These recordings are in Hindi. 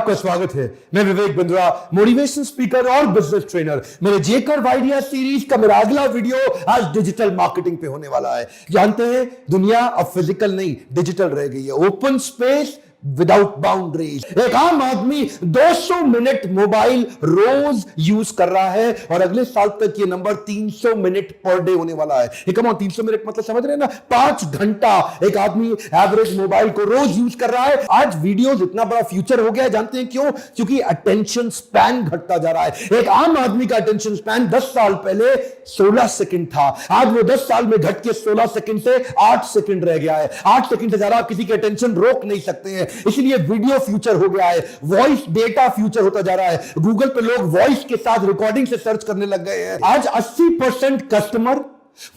आपका स्वागत है। मैं विवेक बिंद्रा, मोटिवेशन स्पीकर और बिजनेस ट्रेनर। मेरे जेकर आइडिया सीरीज का मेरा अगला वीडियो आज डिजिटल मार्केटिंग पे होने वाला है। जानते हैं, दुनिया अब फिजिकल नहीं डिजिटल रह गई है। Open space without boundaries. एक आम आदमी 200 मिनट मोबाइल रोज यूज कर रहा है और अगले साल तक ये नंबर 300 मिनट पर डे होने वाला है। कम ऑन, 300 मिनट मतलब समझ रहे हैं ना, 5 घंटा एक आदमी एवरेज मोबाइल को रोज यूज कर रहा है। आज वीडियोस इतना बड़ा फ्यूचर हो गया है, जानते हैं क्यों? क्योंकि अटेंशन स्पैन घटता जा रहा है। एक आम आदमी का अटेंशन स्पैन 10 साल पहले 16 सेकंड था, आज वो 10 साल में घट के 16 सेकंड से 8 सेकंड रह गया है। 8 सेकंड से ज्यादा आप किसी की अटेंशन रोक नहीं सकते हैं, इसलिए वीडियो फ्यूचर हो गया है, वॉइस डेटा फ्यूचर होता जा रहा है। गूगल पे लोग वॉइस के साथ रिकॉर्डिंग से सर्च करने लग गए हैं। आज 80% कस्टमर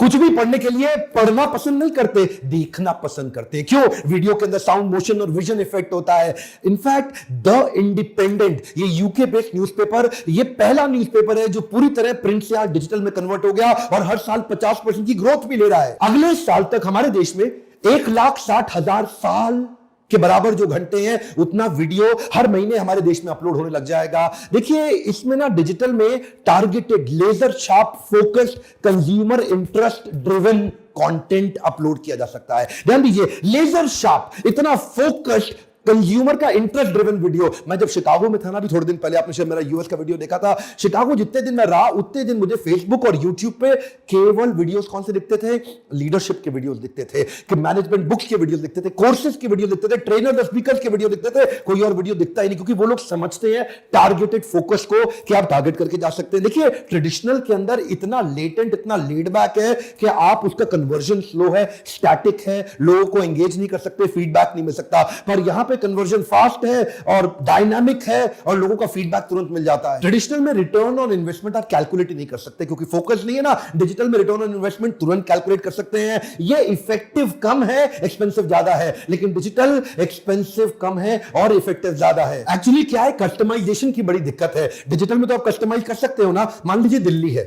कुछ भी पढ़ने के लिए पढ़ना पसंद नहीं करते, देखना पसंद करते। क्यों? वीडियो के अंदर साउंड, मोशन और विजन इफेक्ट होता है। इनफैक्ट द इंडिपेंडेंट, ये यूके बेस्ड न्यूज़पेपर, ये पहला न्यूज़पेपर है जो पूरी तरह प्रिंट से आज डिजिटल में कन्वर्ट हो गया और हर साल 50% की ग्रोथ भी ले रहा है। अगले साल तक हमारे देश में 1,60,000 साल के बराबर जो घंटे हैं उतना वीडियो हर महीने हमारे देश में अपलोड होने लग जाएगा। देखिए, इसमें ना डिजिटल में targeted, laser sharp, focused, consumer interest driven content upload किया जा सकता है। ध्यान दीजिए, लेजर शार्प, इतना फोकस्ड, कंज्यूमर का इंटरेस्ट ड्रिवन वीडियो। मैं जब शिकागो में था ना, अभी थोड़े दिन पहले, आपने शायद मेरा यूएस का वीडियो देखा था। शिकागो जितने दिन मैं रहा उतने दिन मुझे फेसबुक और यूट्यूब पे केवल वीडियोस कौन से दिखते थे? लीडरशिप के वीडियोस दिखते थे, कि मैनेजमेंट बुक्स के वीडियोस दिखते थे, कोर्सेज के वीडियो दिखते थे, ट्रेनर स्पीकर्स के वीडियो दिखते थे। कोई और वीडियो दिखता ही नहीं, क्योंकि वो लोग समझते हैं टारगेटेड फोकस को कि आप टारगेट करके जा सकते हैं। देखिए, ट्रेडिशनल के अंदर इतना लेटेंट, इतना लेड बैक है कि आप उसका कन्वर्जन स्लो है, स्टैटिक है, लोगों को एंगेज नहीं कर सकते, फीडबैक नहीं मिल सकता। पर यहां पे कन्वर्जन फास्ट है और डायनामिक है और लोगों का फीडबैक तुरंत मिल जाता है। ट्रेडिशनल में रिटर्न ऑन इन्वेस्टमेंट आप कैलकुलेट नहीं कर सकते, क्योंकि फोकस नहीं है ना। डिजिटल में रिटर्न ऑन इन्वेस्टमेंट तुरंत कैलकुलेट कर सकते हैं। ये इफेक्टिव कम है, एक्सपेंसिव ज्यादा है, लेकिन डिजिटल एक्सपेंसिव कम है और इफेक्टिव ज्यादा है। एक्चुअली क्या है, कस्टमाइजेशन की बड़ी दिक्कत है। डिजिटल में तो आप कस्टमाइज कर सकते हो ना। मान लीजिए दिल्ली है,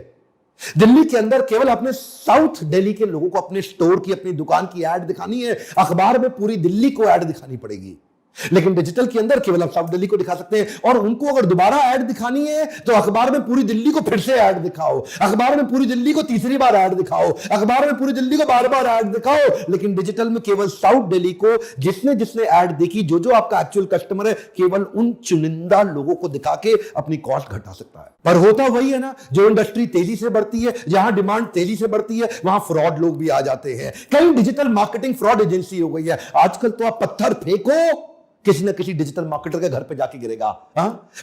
दिल्ली के अंदर केवल अपने साउथ दिल्ली के लोगों को अपने स्टोर की, अपनी दुकान की ऐड दिखानी है, अखबार में पूरी दिल्ली को ऐड दिखानी पड़ेगी। लेकिन डिजिटल के अंदर केवल आप साउथ दिल्ली को दिखा सकते हैं, और उनको अगर दोबारा ऐड दिखानी है तो अखबार में पूरी दिल्ली को फिर से ऐड दिखाओ, अखबार में पूरी दिल्ली को तीसरी बार ऐड दिखाओ, अखबार में पूरी दिल्ली को बार बार ऐड दिखाओ। लेकिन डिजिटल में केवल साउथ दिल्ली को जिसने जिसने ऐड देखी, जो आपका एक्चुअल कस्टमर है, केवल उन चुनिंदा लोगों को दिखा के अपनी कॉस्ट घटा सकता है। पर होता वही है ना, जो इंडस्ट्री तेजी से बढ़ती है, जहां डिमांड तेजी से बढ़ती है, वहां फ्रॉड लोग भी आ जाते हैं। कई डिजिटल मार्केटिंग फ्रॉड एजेंसी हो गई है। आजकल तो आप पत्थर फेंको, किसी ना किसी डिजिटल मार्केटर के घर पे जाके गिरेगा।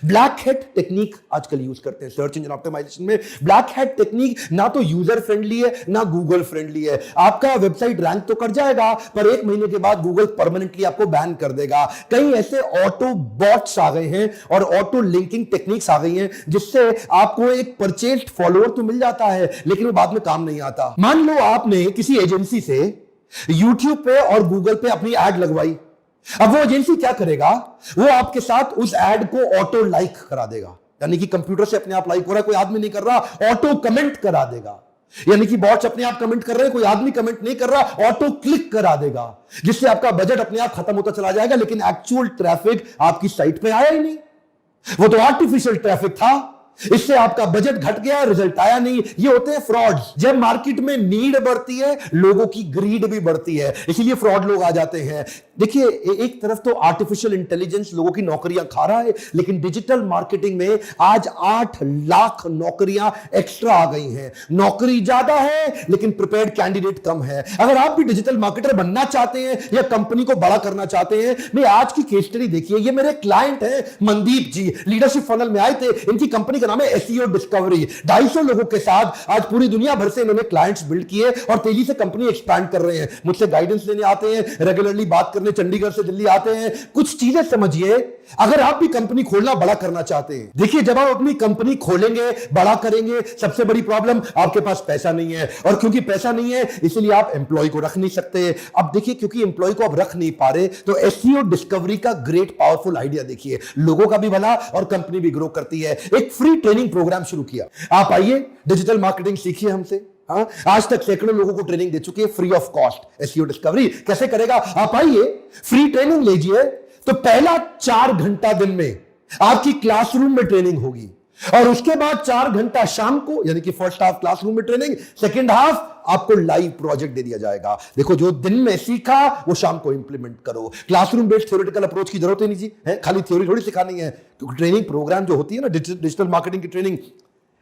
ब्लैक हैट टेक्निक आजकल यूज करते हैं सर्च इंजन ऑप्टिमाइजेशन में। ब्लैक हैट टेक्निक ना तो यूजर फ्रेंडली है, ना गूगल फ्रेंडली है। आपका वेबसाइट रैंक तो कर जाएगा, पर 1 महीने के बाद गूगल परमानेंटली आपको बैन कर देगा। कई ऐसे ऑटो बॉट्स आ गए हैं और ऑटो लिंकिंग टेक्निक्स आ गई हैं, जिससे आपको एक परचेज्ड फॉलोअर तो मिल जाता है, लेकिन वो बाद में काम नहीं आता। मान लो आपने किसी एजेंसी से यूट्यूब पे और गूगल पे अपनी एड लगवाई। अब वो एजेंसी क्या करेगा, वो आपके साथ उस एड को ऑटो लाइक करा देगा, यानी कि कंप्यूटर से अपने आप लाइक हो रहा है, कोई आदमी नहीं कर रहा, ऑटो कमेंट करा देगा। यानी कि बॉट्स अपने आप कमेंट कर रहे हैं, कोई आदमी कमेंट नहीं कर रहा, ऑटो क्लिक करा देगा, जिससे आपका बजट अपने आप खत्म होता चला जाएगा। लेकिन एक्चुअल ट्रैफिक आपकी साइट पे आया ही नहीं, वो तो आर्टिफिशियल ट्रैफिक था। इससे आपका बजट घट गया, रिजल्ट आया नहीं। ये होते हैं फ्रॉड्स। जब मार्केट में नीड बढ़ती है, लोगों की ग्रीड भी बढ़ती है, इसीलिए फ्रॉड लोग आ जाते हैं। देखिए, एक तरफ तो आर्टिफिशियल इंटेलिजेंस लोगों की नौकरियां खा रहा है, लेकिन डिजिटल मार्केटिंग में आज 8 लाख नौकरियां एक्स्ट्रा आ गई हैं। नौकरी ज्यादा है, लेकिन प्रिपेयर्ड कैंडिडेट कम है। अगर आप भी डिजिटल मार्केटर बनना चाहते हैं या कंपनी को बड़ा करना चाहते हैं, मैं आज की केस स्टडी देखिए। ये मेरे क्लाइंट हैं मनदीप जी, लीडरशिप फनल में आए थे। इनकी कंपनी नाम है एसईओ डिस्कवरी। 250 लोगों के साथ आज पूरी दुनिया भर से इन्होंने क्लाइंट्स बिल्ड किए और तेजी से कंपनी एक्सपैंड कर रहे हैं। मुझसे गाइडेंस लेने आते हैं, रेगुलरली बात करने चंडीगढ़ से दिल्ली आते हैं। कुछ चीजें समझिए, अगर आप भी कंपनी खोलना, बड़ा करना चाहते हैं। देखिए, जब आप अपनी कंपनी खोलेंगे, बड़ा करेंगे, सबसे बड़ी प्रॉब्लम आपके पास पैसा नहीं है, और क्योंकि पैसा नहीं है इसलिए आप एम्प्लॉय को रख नहीं सकते। अब देखिए, क्योंकि एम्प्लॉय को आप रख नहीं पा रहे, तो एसईओ डिस्कवरी का ग्रेट पावरफुल आइडिया देखिए, लोगों का भी भला और कंपनी भी ग्रो करती है। एक फ्री ट्रेनिंग प्रोग्राम शुरू किया। आप आइए, डिजिटल मार्केटिंग सीखिए हमसे। आज तक सैकड़ों लोगों को ट्रेनिंग दे चुके हैं free of cost. SEO discovery कैसे करेगा? आप आइए, फ्री ट्रेनिंग लीजिए, तो पहला 4 घंटा दिन में आपकी क्लासरूम में ट्रेनिंग होगी और उसके बाद 4 घंटा शाम को, यानी कि फर्स्ट हाफ क्लासरूम में ट्रेनिंग, सेकंड हाफ आपको लाइव प्रोजेक्ट दे दिया जाएगा। देखो, जो दिन में सीखा वो शाम को इंप्लीमेंट करो। क्लासरूम बेस्ड थ्योरेटिकल अप्रोच की जरूरत ही नहीं जी, है खाली थ्योरी थोड़ी सिखानी है, क्योंकि ट्रेनिंग प्रोग्राम जो होती है ना, डिजिटल मार्केटिंग की ट्रेनिंग,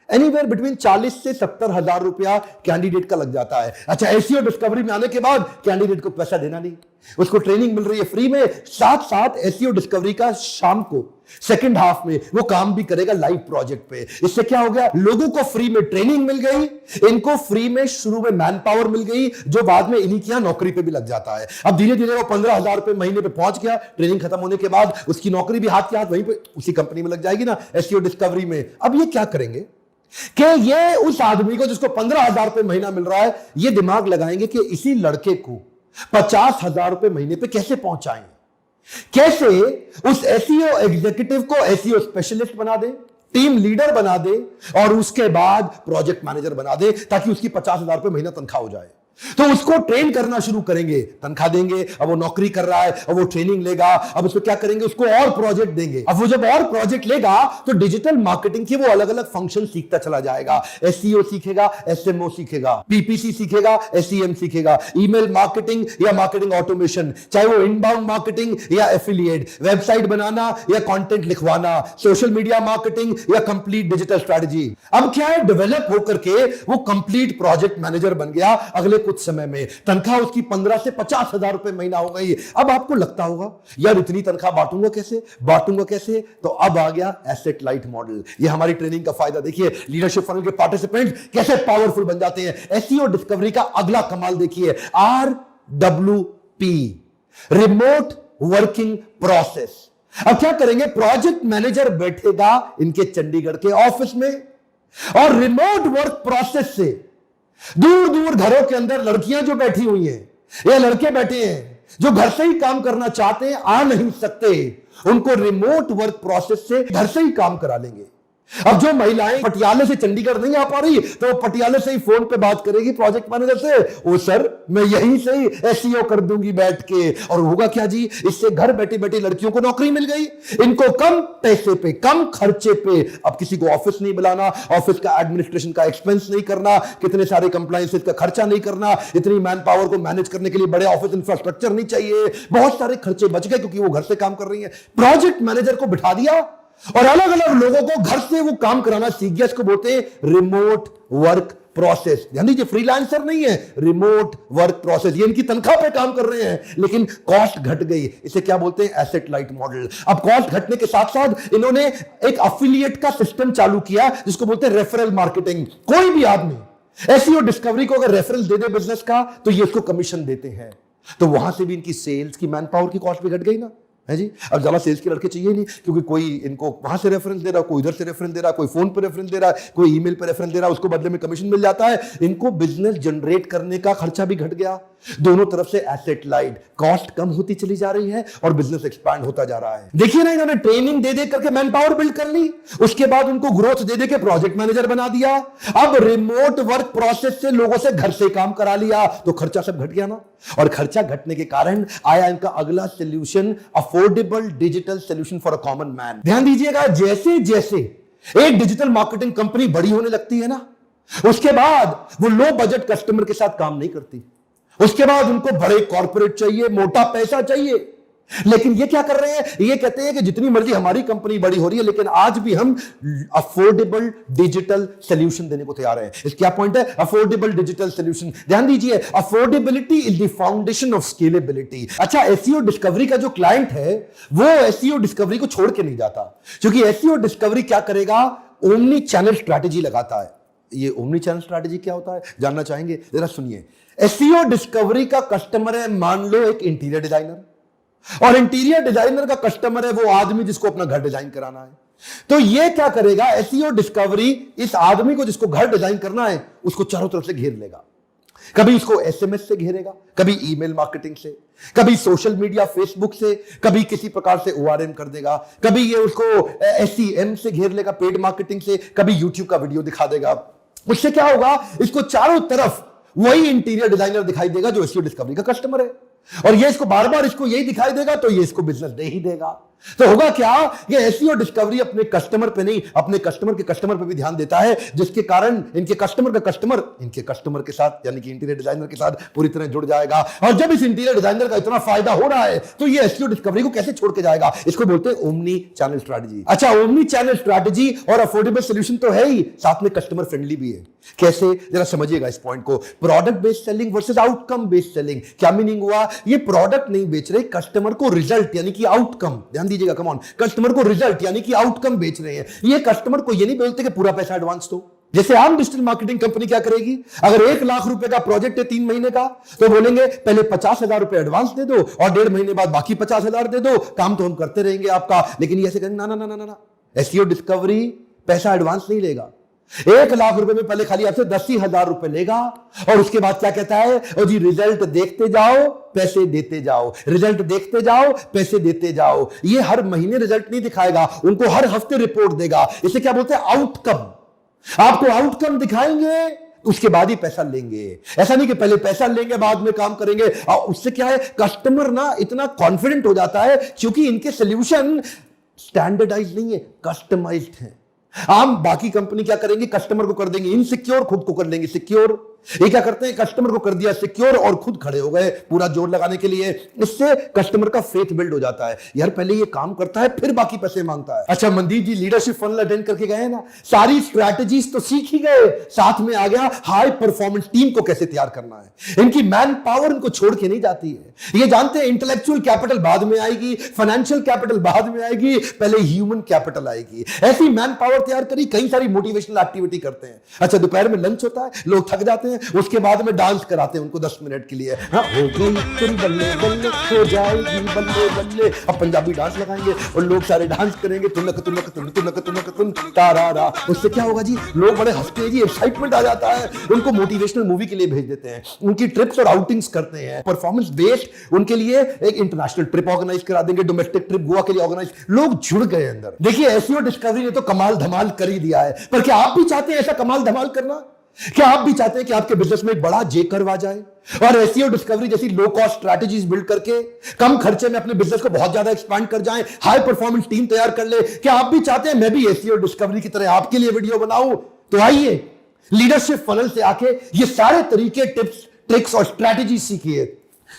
एनीवेयर बिटवीन 40 से 70 हजार रुपया कैंडिडेट का लग जाता है। अच्छा, एसईओ डिस्कवरी में आने के बाद कैंडिडेट को पैसा देना नहीं, उसको ट्रेनिंग मिल रही है फ्री में, साथ साथ एसईओ डिस्कवरी का शाम को सेकंड हाफ में वो काम भी करेगा लाइव प्रोजेक्ट पे। इससे क्या हो गया, लोगों को फ्री में ट्रेनिंग मिल गई, इनको फ्री में शुरू में मैन पावर मिल गई, जो बाद में इन्हीं की यहां नौकरी पे भी लग जाता है। अब धीरे धीरे वो 15,000 रुपए महीने पे पहुंच गया, ट्रेनिंग खत्म होने के बाद उसकी नौकरी भी हाथ के हाथ वहीं पे उसी कंपनी में लग जाएगी ना, एसईओ डिस्कवरी में। अब ये क्या करेंगे कि ये उस आदमी को जिसको 15,000 रुपए महीना मिल रहा है, ये दिमाग लगाएंगे कि इसी लड़के को 50,000 रुपए महीने पे कैसे पहुंचाएं, कैसे उस एसईओ एग्जीक्यूटिव को एसईओ स्पेशलिस्ट बना दे, टीम लीडर बना दे और उसके बाद प्रोजेक्ट मैनेजर बना दे, ताकि उसकी 50,000 रुपए महीना तनख्वाह हो जाए। तो उसको ट्रेन करना शुरू करेंगे, तनख्वाह देंगे, अब वो नौकरी कर रहा है, अब वो ट्रेनिंग लेगा, अब उसको क्या करेंगे, उसको और प्रोजेक्ट देंगे। अब वो जब और प्रोजेक्ट लेगा तो डिजिटल मार्केटिंग के वो अलग अलग फंक्शन सीखता चला जाएगा। एसईओ सीखेगा, एसएमओ सीखेगा, पीपीसी सीखेगा, एसईएम सीखेगा, ईमेल मार्केटिंग या मार्केटिंग ऑटोमेशन, चाहे वो इनबाउंड मार्केटिंग या एफिलिएट, वेबसाइट बनाना या कंटेंट लिखवाना, सोशल मीडिया मार्केटिंग या कंप्लीट डिजिटल स्ट्रेटजी। अब क्या है, डेवलप होकर के वो कंप्लीट प्रोजेक्ट मैनेजर बन गया। अगले कुछ समय में तनख्वाह उसकी 15 से 50,000 रुपए महीना हो गई। अब आपको लगता होगा यार इतनी तनख्वाह बांटूंगा कैसे, तो अब आ गया एसेट लाइट मॉडल। ये हमारी ट्रेनिंग का फायदा देखिए, लीडरशिप फनल के पार्टिसिपेंट कैसे पावरफुल बन जाते हैं। एसईओ डिस्कवरी का अगला कमाल देखिए, RWP, रिमोट वर्किंग प्रोसेस। अब क्या करेंगे, प्रोजेक्ट मैनेजर बैठेगा इनके चंडीगढ़ के ऑफिस में और रिमोट वर्क प्रोसेस से दूर दूर घरों के अंदर लड़कियां जो बैठी हुई हैं या लड़के बैठे हैं जो घर से ही काम करना चाहते हैं, आ नहीं सकते, उनको रिमोट वर्क प्रोसेस से घर से ही काम करा लेंगे। अब जो महिलाएं पटियाले से चंडीगढ़ नहीं आ पा रही, तो वो पटियाले से ही फोन पे बात करेगी प्रोजेक्ट मैनेजर से, ओ सर मैं यहीं से ही एसईओ कर दूंगी बैठ के। और होगा क्या जी, इससे घर बैठे बैठे लड़कियों को नौकरी मिल गई, इनको कम पैसे पे, कम खर्चे पे, अब किसी को ऑफिस नहीं बुलाना, ऑफिस का एडमिनिस्ट्रेशन का एक्सपेंस नहीं करना, कितने सारे कंप्लायंसेस का खर्चा नहीं करना, इतनी मैन पावर को मैनेज करने के लिए बड़े ऑफिस इंफ्रास्ट्रक्चर नहीं चाहिए, बहुत सारे खर्चे बच गए क्योंकि वो घर से काम कर रही है। प्रोजेक्ट मैनेजर को बिठा दिया और अलग अलग लोगों को घर से वो काम कराना सीख गया। इसको बोलते हैं रिमोट वर्क प्रोसेस। ध्यान दीजिए, फ्रीलांसर नहीं है, रिमोट वर्क प्रोसेस। ये इनकी तनख्वाह पे काम कर रहे हैं लेकिन कॉस्ट घट गई, इसे क्या बोलते हैं, एसेट लाइट मॉडल। अब कॉस्ट घटने के साथ साथ इन्होंने एक अफिलिएट का सिस्टम चालू किया जिसको बोलते हैं रेफरल मार्केटिंग। कोई भी आदमी एसईओ डिस्कवरी को अगर रेफरल दे दे बिजनेस का, तो ये उसको कमीशन देते हैं, तो वहां से भी इनकी सेल्स की मैन पावर की कॉस्ट भी घट गई ना, है जी। अब ज्यादा सेल्स के लड़के चाहिए नहीं, क्योंकि कोई इनको वहां से रेफरेंस दे रहा है, कोई इधर से रेफरेंस दे रहा है, कोई फोन पे रेफरेंस दे रहा है, कोई ईमेल पे रेफरेंस दे रहा है, उसको बदले में कमीशन मिल जाता है। इनको बिजनेस जनरेट करने का खर्चा भी घट गया। दोनों तरफ से एसेट लाइट, कॉस्ट कम होती चली जा रही है और बिजनेस एक्सपैंड होता जा रहा है। देखिए ना, इन्होंने ट्रेनिंग दे दे करके मैन पावर बिल्ड कर ली, उसके बाद उनको ग्रोथ दे दे के प्रोजेक्ट मैनेजर बना दिया। अब रिमोट वर्क प्रोसेस से लोगों से घर से काम करा लिया, तो खर्चा सब घट गया ना। और खर्चा घटने के कारण आया इनका अगला solution, affordable digital solution for a common man. ध्यान दीजिएगा, जैसे जैसे एक डिजिटल मार्केटिंग कंपनी बड़ी होने लगती है ना, उसके बाद वो लो बजट कस्टमर के साथ काम नहीं करती, उसके बाद उनको बड़े कॉर्पोरेट चाहिए, मोटा पैसा चाहिए। लेकिन ये क्या कर रहे हैं, ये कहते हैं कि जितनी मर्जी हमारी कंपनी बड़ी हो रही है, लेकिन आज भी हम अफोर्डेबल डिजिटल सोल्यूशन देने को तैयार हैं। इसका क्या पॉइंट है, अफोर्डेबल डिजिटल सोल्यूशन। ध्यान दीजिए, affordability is the foundation of scalability. अच्छा, एसईओ डिस्कवरी का जो क्लाइंट है वो एसईओ डिस्कवरी को छोड़ के नहीं जाता, क्योंकि एसईओ डिस्कवरी क्या करेगा, ओमनी चैनल स्ट्रैटेजी लगाता है। ये ओमनी चैनल स्ट्रैटेजी क्या होता है, जानना चाहेंगे, जरा सुनिए। एसईओ डिस्कवरी का कस्टमर है, मान लो एक इंटीरियर डिजाइनर, और इंटीरियर डिजाइनर का कस्टमर है वो आदमी जिसको अपना घर डिजाइन कराना है। तो ये क्या करेगा, एसईओ डिस्कवरी इस आदमी को जिसको घर डिजाइन करना है उसको चारों तरफ से घेर लेगा। कभी उसको एसएमएस से घेरेगा, कभी ईमेल मार्केटिंग से, कभी सोशल मीडिया फेसबुक से, कभी किसी प्रकार से ओआरएम कर देगा, कभी ये उसको एसईएम से घेर लेगा, पेड मार्केटिंग से, कभी यूट्यूब का वीडियो दिखा देगा। उससे क्या होगा, इसको चारों तरफ वही इंटीरियर डिजाइनर दिखाई देगा जो एसईओ डिस्कवरी का कस्टमर है, और ये इसको बार बार इसको यही दिखाई देगा, तो ये इसको बिजनेस दे ही देगा। तो होगा क्या, ये एसईओ डिस्कवरी अपने कस्टमर पे नहीं, अपने कस्टमर के कस्टमर पे भी ध्यान देता है, जिसके कारण इनके कस्टमर का कस्टमर इनके कस्टमर के साथ यानी कि इंटीरियर डिजाइनर के साथ पूरी तरह जुड़ जाएगा। और जब इस इंटीरियर डिजाइनर का इतना फायदा हो रहा है तो ये एसईओ डिस्कवरी को कैसे छोड़ के जाएगा। इसको बोलते हैं ओमनी चैनल स्ट्रैटेजी। अच्छा, ओमनी चैनल स्ट्रैटेजी और अफोर्डेबल सॉल्यूशन तो है ही, साथ में कस्टमर फ्रेंडली भी है। कैसे, जरा समझिएगा इस पॉइंट को। Product based selling versus outcome based selling. क्या मीनिंग हुआ, ये प्रोडक्ट नहीं बेच रहे, कस्टमर को रिजल्ट यानी कि आउटकम, ध्यान दीजिएगा, कम ऑन, कस्टमर को रिजल्ट यानी कि आउटकम बेच रहे हैं। ये कस्टमर को ये नहीं बोलते कि पूरा पैसा एडवांस दो। जैसे आम डिजिटल मार्केटिंग कंपनी क्या करेगी, अगर 1 लाख रुपए का प्रोजेक्ट है 3 महीने का, तो बोलेंगे पहले 50,000 रुपए एडवांस दे दो और 1.5 महीने बाद बाकी 50,000 दे दो, काम तो हम करते रहेंगे आपका। लेकिन ये ऐसे कहेंगे ना ना ना ना ना, एसईओ डिस्कवरी पैसा एडवांस नहीं लेगा। 1 लाख रुपए में पहले खाली आपसे 10,000 रुपए लेगा और उसके बाद क्या कहता है, और जी रिजल्ट देखते जाओ पैसे देते जाओ, रिजल्ट देखते जाओ पैसे देते जाओ। ये हर महीने रिजल्ट नहीं दिखाएगा, उनको हर हफ्ते रिपोर्ट देगा। इसे क्या बोलते हैं, आउटकम। आपको आउटकम दिखाएंगे, उसके बाद ही पैसा लेंगे। ऐसा नहीं कि पहले पैसा लेंगे बाद में काम करेंगे। और उससे क्या है, कस्टमर ना इतना कॉन्फिडेंट हो जाता है क्योंकि इनके सोल्यूशन स्टैंडर्डाइज नहीं है, कस्टमाइज्ड है। आम बाकी कंपनी क्या करेंगे, कस्टमर को कर देंगे इनसिक्योर, खुद को कर लेंगे सिक्योर। ये क्या करते हैं, कस्टमर को कर दिया सिक्योर और खुद खड़े हो गए पूरा जोर लगाने के लिए। इससे कस्टमर का फेथ बिल्ड हो जाता है, यार पहले ये काम करता है फिर बाकी पैसे मांगता है। अच्छा, मनदीप जी लीडरशिप फनल अटेंड करके गए ना, सारी स्ट्रैटेजीज तो सीख ही गए, साथ में आ गया हाई परफॉर्मेंस टीम को कैसे तैयार करना है। इनकी मैन पावर इनको छोड़ के नहीं जाती है। ये जानते हैं इंटेलेक्चुअल कैपिटल बाद में आएगी, फाइनेंशियल कैपिटल बाद में आएगी, पहले ह्यूमन कैपिटल आएगी। ऐसी मैन पावर तैयार करी, कई सारी मोटिवेशनल एक्टिविटी करते हैं। अच्छा, दोपहर में लंच होता है, लोग थक जाते हैं, उसके बाद में डांस कराते हैं उनको 10 मिनट के लिए। हाँ, हो गई तेरी बल्ले बल्ले, हो जाएगी बल्ले बल्ले। अब पंजाबी डांस लगाएंगे और लोग सारे डांस करेंगे, तुनक तुनक तुन तुनक तुनक तुन तारा। उससे क्या होगा जी, लोग बड़े हंसते हैं जी, एक्साइटमेंट आ जाता है। उनको मोटिवेशनल मूवी के लिए भेज देते हैं, उनकी ट्रिप्स और आउटिंग्स करते हैं, परफॉर्मेंस बेस्ड उनके लिए एक इंटरनेशनल ट्रिप ऑर्गेनाइज करा देंगे, डोमेस्टिक ट्रिप गोवा के लिए ऑर्गेनाइज। लोग जुड़ गए अंदर। देखिए, एसईओ डिस्कवरी ने तो कमाल धमाल कर ही दिया है, पर क्या आप भी चाहते हैं ऐसा कमाल धमाल करना? क्या आप भी चाहते हैं कि आपके बिजनेस में एक बड़ा जे कर्व आ जाए और एसईओ डिस्कवरी जैसी लो कॉस्ट स्ट्रैटेजीज बिल्ड करके कम खर्चे में अपने बिजनेस को बहुत ज्यादा एक्सपांड कर जाएं, हाई परफॉर्मेंस टीम तैयार कर ले? क्या आप भी चाहते हैं मैं भी एसईओ डिस्कवरी की तरह आपके लिए वीडियो बनाऊं? तो आइए, लीडरशिप फनल से आके ये सारे तरीके, टिप्स, ट्रिक्स और स्ट्रैटेजी सीखिए।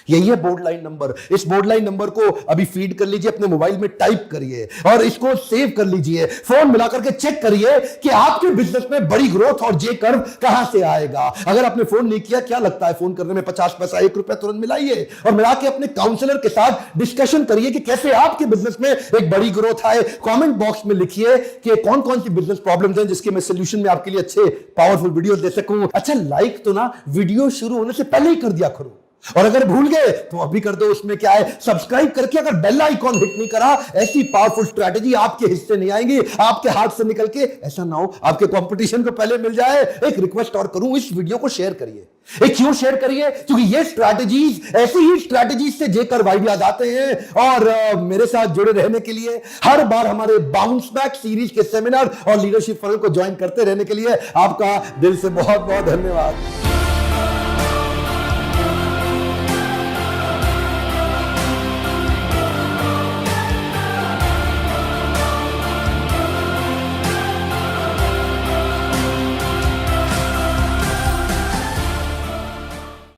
यही है बोर्ड लाइन नंबर। इस बोर्ड लाइन नंबर को अभी फीड कर लीजिए, अपने मोबाइल में टाइप करिए और इसको सेव कर लीजिए। फोन मिला करके चेक करिए कि आपके बिजनेस में बड़ी ग्रोथ और जे कर्व कहां से आएगा। अगर आपने फोन नहीं किया, क्या लगता है फोन करने में 50 पैसा, 1 रुपया तुरंत मिलाइए और मिला के अपने काउंसलर के साथ डिस्कशन करिए कि कैसे आपके बिजनेस में एक बड़ी ग्रोथ आए। कमेंट बॉक्स में लिखिए कि कौन कौन सी बिजनेस प्रॉब्लम्स हैं जिसके मैं सोल्यूशन में आपके लिए अच्छे पावरफुल वीडियो दे सकूं। अच्छा, लाइक तो ना वीडियो शुरू होने से पहले ही कर दिया करो, और अगर भूल गए तो अभी कर दो। उसमें क्या है, सब्सक्राइब करके अगर बेल आइकॉन हिट नहीं करा, ऐसी पावरफुल स्ट्रैटेजी आपके हिस्से नहीं आएंगी, आपके हाथ से निकल के ऐसा ना हो आपके कंपटीशन को पहले मिल जाए। एक रिक्वेस्ट और करूं, इस वीडियो को शेयर करिए। क्यों शेयर करिए? क्योंकि ये स्ट्रैटेजीज, ऐसी ही स्ट्रैटेजीज से जे कर्व आइडियाज आते हैं। और मेरे साथ जुड़े रहने के लिए, हर बार हमारे बाउंस बैक सीरीज के सेमिनार और लीडरशिप फनल को ज्वाइन करते रहने के लिए आपका दिल से बहुत बहुत धन्यवाद।